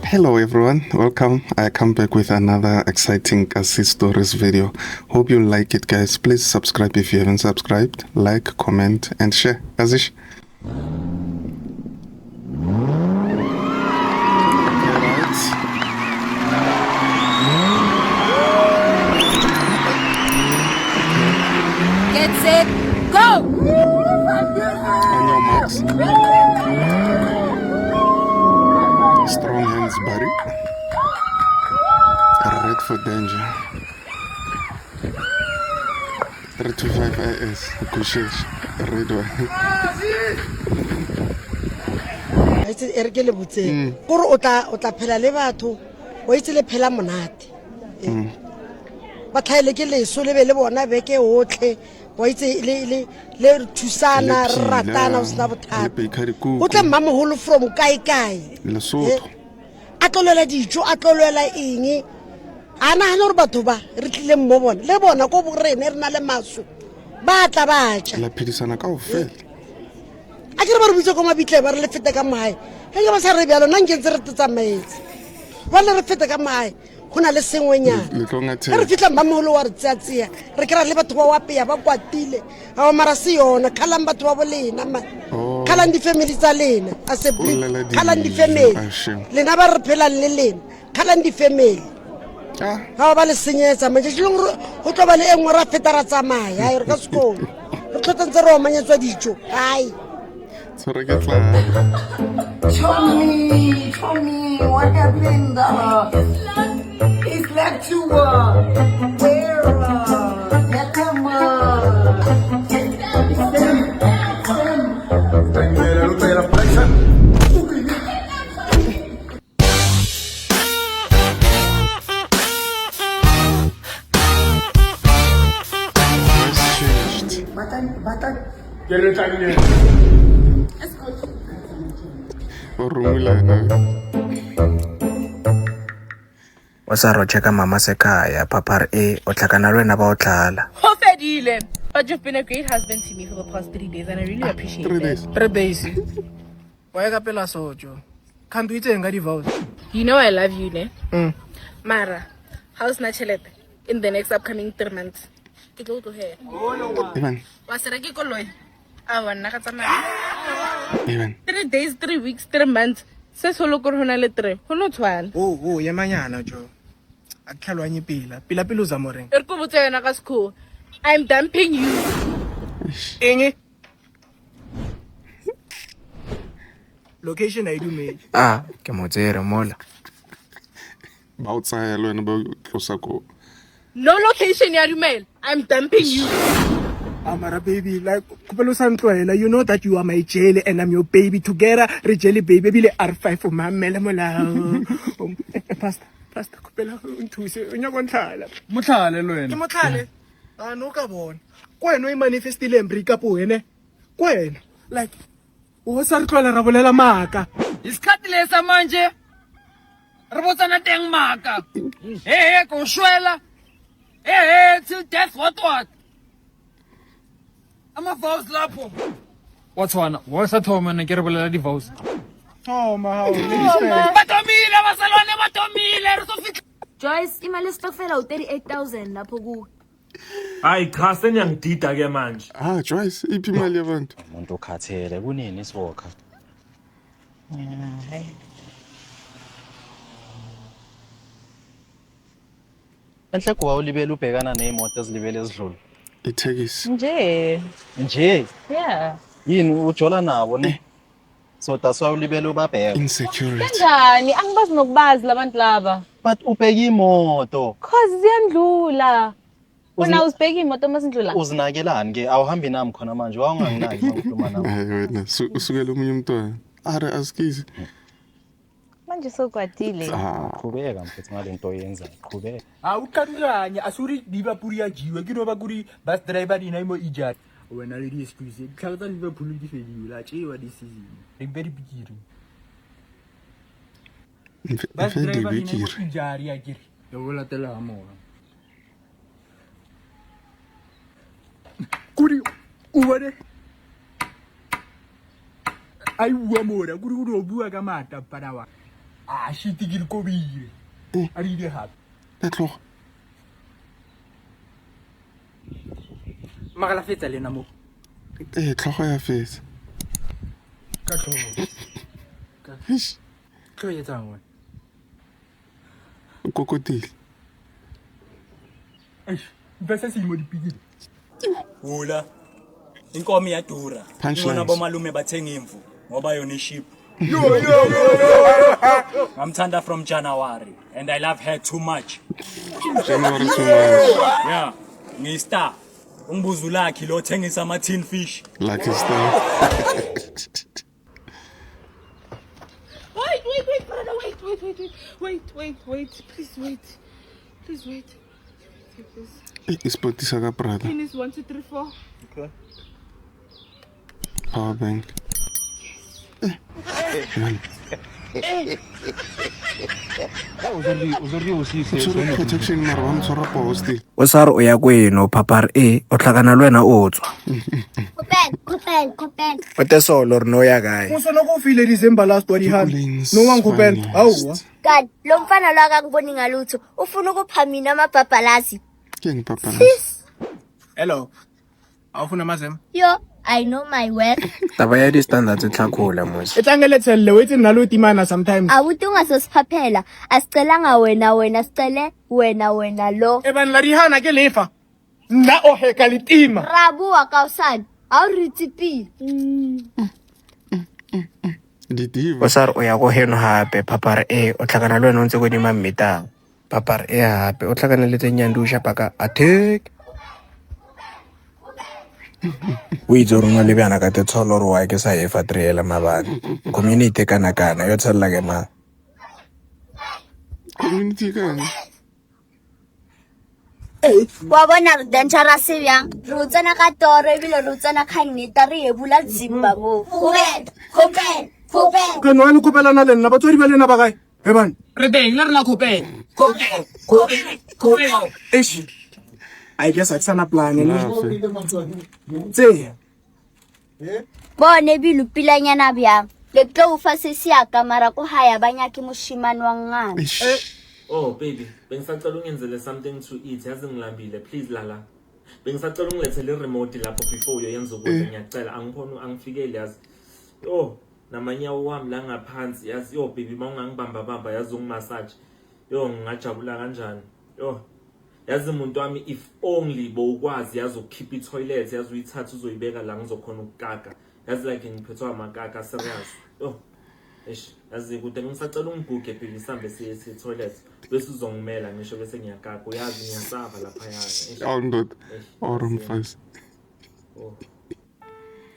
Hello everyone, welcome. I come back with another exciting Kasi Stories video. Hope you like it, guys. Please subscribe if you haven't subscribed. Like, comment and share. Azish. Get set, go! On your marks. Strong hands, buddy. Red for danger. 325 IS. Kushish. Red one. e re ke le botseng gore o tla phela le batho o itse le phela monate ba tlhaele ke leso le be le bona beke otlhe wa itse le thusana ratana o sena bothata o tla mmamogolo from kae Lesotho. a tlolela dijo a tlolela eng a nagana gore batho ba re tlile mo bona le bona ko borene re na le maso ba tla ba tja La phedisana kaofela. a ke re ba re butse ko mabitle ba re le fete ka mae ge ke ba sa re bjalo nna nkentse re tetsamaetse ba le re fete ka mae go na le sengwenyana ge re fitlha mmamogolo wa re tseatseya re kry-a le batho ba wapeya ba kwatile ao mara se yona kgalang batho ba bolena kgalang difamily tsa lena kgalang difamily lena ba re phelang le lena kgalang difamily ga ba le senyetsa matšatši leng gore go tlo ba le e nngwe ra feta ra tsamaya ai re ka sekolo re tlhotlantse re omanyetswa dijo ai Show me what happened. It's like to where o sa ro cheka mama sekhaya papar o tlhakana le wena ba o tlala Ho fedile. But you've been a great husband to me for the past 3 days and I really appreciate 3 it. days. re base wa ya ka pela sojo khambi itseng ka divorce You know I love you, ne? Mara, how's na chelete in the next upcoming 3 months? Ke tlo to here. Evan. Wa sera ke koloi. A wa nna ka tsamaya. Evan. 3 days, 3 weeks, 3 months. Se solo ko hona le 3. Ho no tshwana. ye manyana jo a tlhalwanye pila uza moreng E re ko botse yena ka sekhuwa. I'm dumping you. eng location I do me ke motsere mola Ba o tsaya le wena ba o tlosa ko. No location ya dumela. I'm dumping you. Amara baby, like kupelo santloela, you know that you are my jelly and I'm your baby together. Re jelly baby bile R5 for mamela mola. Pastor kupela nthuse unyako ntlhala. Motlhale le wena. Ke motlhale. No ka bona. Kwena o manifestile breakup wena. Kwena like o sa re tloela ra bolela maka. Isikhathi lesa manje. Re botsana teng maka. Hey, ko shwela. Hey, till death what? Ama-vows lapho. Wathwana, wasathoma ne ke re bolela di-vows. Batomile abasalwane batomile re sofika. Joyce, imali stokfela u-38,000 lapho kuwe. Hayi cha seniyangidida ke manje. Joyce, iphi imali yabantu? Umuntu ukhathele kunini isibokha? Enhle kuwa ulibele ubhekana nezimoto ezilibele ezidlula. Ithekisi. Nje? Yeah. Yini ujola nabo ne? So that's why ulibele ubabheka. Insecurity. Kanjani? Angibazi nokubazi labantu laba. But ubheka imoto. Cause ziyandlula. Wena uzibheka imoto masindlula. Uzinakelani ke? Awuhambi nami khona manje wawunganginaki ngokukhuluma nami. Hayi wena, usukela omunye umntwana. Are asikizi. Manje sokwatile. Qhubeka mfethu ngalento oyenza. Qhubeka. Awuqalukanye asuri diba puri ya jiwe ke no ba kuri bus driver dina imo ijat. Wena le di excuse. Tlhaka Liverpool di fedile la tsewa di season. Re very bigiri. Bus driver dina imo ijari ya kiri. Yo go latela ha mona. Kuri uware. Ai bua mora kuri o bua ka mata para wa. Ah, shit, ke le kobile. A di ile hape. Le tloga. Magala fetsa lena mo. Tlhogo ya fetsa. Ka tlhogo. Tlo etsang wena? O kokotile. Bese se mo dipikile. Hula. Inkomo iyadura. Punchlines. Ngona bomalume bathenga imvu ngoba yona iship. Yo. Ngamthanda from January and I love her too much. January too much. Yeah. Ngistar. Umbuzo lakhe lo thengisa ama tin fish. Lucky star. Wait, brother, wait. Please wait. Ispotisa ka brother. Finish 1, 2, 3, 4. Okay. Power bank. Sorry, protection mara wa mtshwara posti. O sa re o ya kweno Papar A o tlhakana le wena o tswa Kopela. o te solo re no ya kae o sona go file December last wa di hana no wang kopela hawa Kanti lo mfana lo akangiboni ngalutho ufuna ukupha mina amabhabhalazi. Ke eng papa? hello awufuna mazema Yo, I know my work. taba ya di standards e tlhakola mos e tlangeletselle wetse nna lo timana sometimes Awuthi ungasosiphaphela. Asicelanga wena sicele wena lo. e ban la di hana ke lefa nna o heka litima Rabu wa kausana. Awuritipi. Didiva. o sa re o ya go heno hape Papar A o tlhakana le wena o ntse go dima mmetang Papar A hape o tlhakana le tsenyando shapa ka attack o itse rona le bana ka tetsholo re wa ke sa efa trela mabane community kana yo tshella ke ma Community kang. Wa bona dangerous bjang. Re tsena ka toro ebile re tsena khaneta re ebula zimba mo. Kopela. ke no le kopelana le nna batswadi ba lena ba gae e bana Re teng le rena kopela. kopela eish I guess I sana plan ne tse Bone bilupilanyana bjang. Le tlo ufa sesiaka mara ko haya banya ke moshimane wa ngana. Oh baby, bengisacela ungenzele something to eat. Yazi ngilambile, please lala. Bengisacela ungilethele remote lapho before uyenza ukudla ngiyacela. Angikhona angifikele yazi. Yo, namanyawo wami la ngaphansi yazi. Yo baby, mawungangibamba yazi ungimassage. Yo ngingajabula kanjani. Yo. Yazi umuntu wami if only bowukwazi yazi ukukhipha itoilet yazi uyithatha uzoyibeka la ngizokhona ukugaga. Yazi like ngiphethwa amagaga serious. Yo. Eish, yazi kude ngisacela ungiguge baby sambe siye toilet. Bese uzongimela ngisho bese ngiyagaga. Uyazi ngiyasava lapha yana. Awundod. Orumfas. Oh.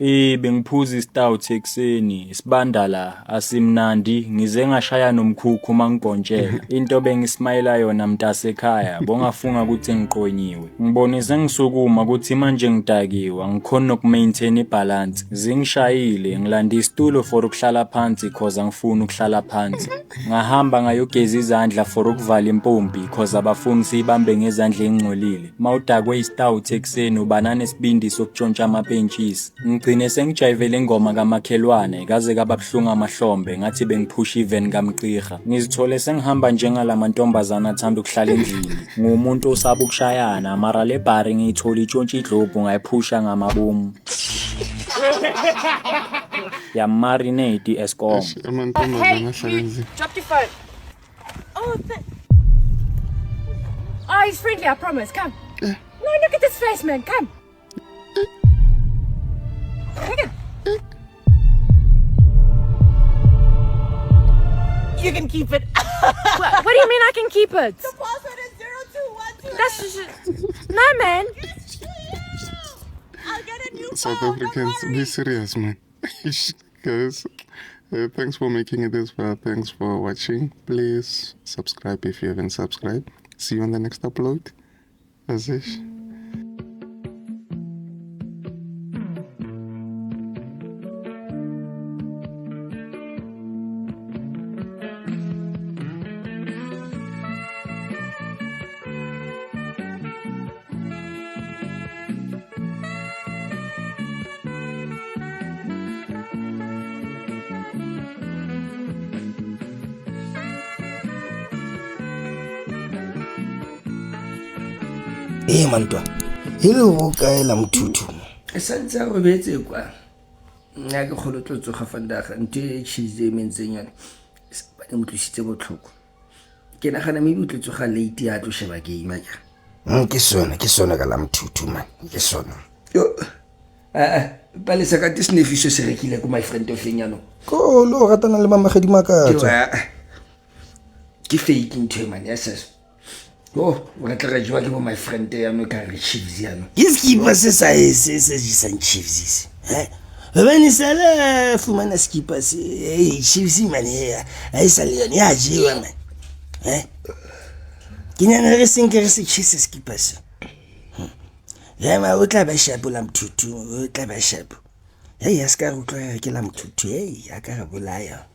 Bengiphuza istout ekseni isibandala asimnandi ngize ngashaya nomkhukhu mangigontshela into bengismayela yona mntase ekhaya bongafunga ukuthi ngiqonyiwe ngibonise ngisukuma ukuthi manje ngidakiwe ngikhona ukumaintain ibalance zingishayile ngilanda isitulo for ukuhlala phansi cause angifuni ukuhlala phansi ngahamba ngayogeza izandla for ukuvala impompi cause abafuni sibambe ngezandla engcolile mawudakwe istout ekseni ubanana esibindi sokutshontsha amapenchisi ngigcine sengijayivele ingoma kamakhelwane kaze kababhlunga amahlombe ngathi bengiphusha even kamqhiga ngizithole sengihamba njengalamantombazana athanda ukuhlala endlini ngumuntu osaba ukushayana mara le bar ngiyithola itshontsha idlobu ngayiphusha ngamabomu ya marinate eskom Amantombazana ahlala Drop your phone. Oh, he's friendly, I promise. Come. No, look at this face, man. Come. You can keep it. What do you mean I can keep it? The password is 0212. That's just... No, man. I'll get a new South Africans, be serious, man. Guys, thanks for making it this far. Thanks for watching. Please subscribe if you haven't subscribed. See you on the next upload. Azish. mantwa e le go kaela mothutu santse a robetse kwa nna ke kgolo tlo tsoga fandaga nte cheese e mentseng yana ba ne motlositse botlhoko ke nagana maybe o tlo tsoga late ya tlo sheba game a ke sona ka la mothutu man ke sona yo palesa ka te snefiso se rekile ko my friend of lenyano ko lo ratana le mamagedi makatso ke fake ntwe man yes o tla re jwa ke bo my friend ya no ka re chiefs ya no skipa se jisang chiefs bane sala fumana skipa se chiefs man ya sa le yone ya jewa man ke nyana re senke re se chise skipa se ma o tla ba shapo la mthutu o tla ba shapo ya ska go tloya ke la mthutu ya ka re bolaya